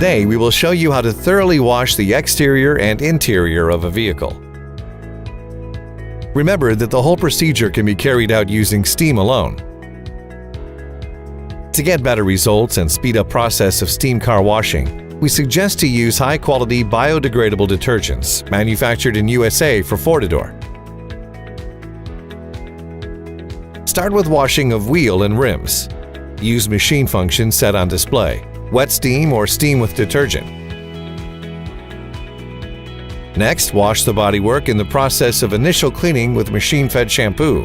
Today, we will show you how to thoroughly wash the exterior and interior of a vehicle. Remember that the whole procedure can be carried out using steam alone. To get better results and speed up process of steam car washing, we suggest to use high-quality biodegradable detergents manufactured in USA for Fortador. Start with washing of wheel and rims. Use machine function set on display, wet steam or steam with detergent. Next, wash the bodywork in the process of initial cleaning with machine-fed shampoo.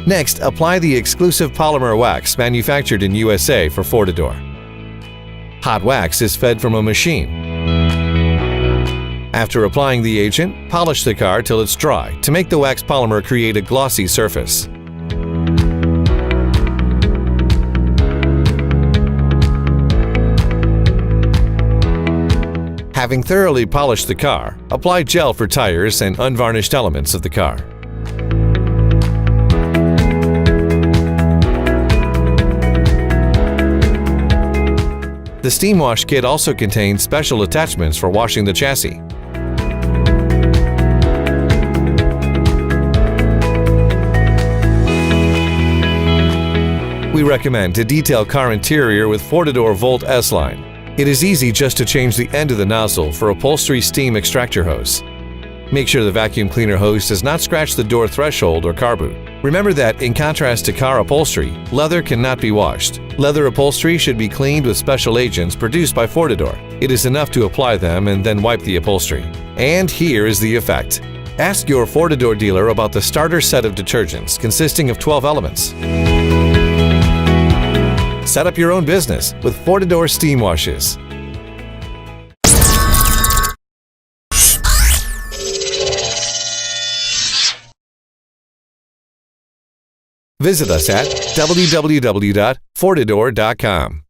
Next, apply the exclusive polymer wax manufactured in USA for Fortador. Hot wax is fed from a machine. After applying the agent, polish the car till it's dry to make the wax polymer create a glossy surface. Having thoroughly polished the car, apply gel for tires and unvarnished elements of the car. The steam wash kit also contains special attachments for washing the chassis. We recommend to detail car interior with Fortador Volt S-Line. It is easy just to change the end of the nozzle for upholstery steam extractor hose. Make sure the vacuum cleaner hose does not scratch the door threshold or car boot. Remember that, in contrast to car upholstery, leather cannot be washed. Leather upholstery should be cleaned with special agents produced by Fortador. It is enough to apply them and then wipe the upholstery. And here is the effect. Ask your Fortador dealer about the starter set of detergents consisting of 12 elements. Set up your own business with Fortador Steam Washes. Visit us at www.fortador.com.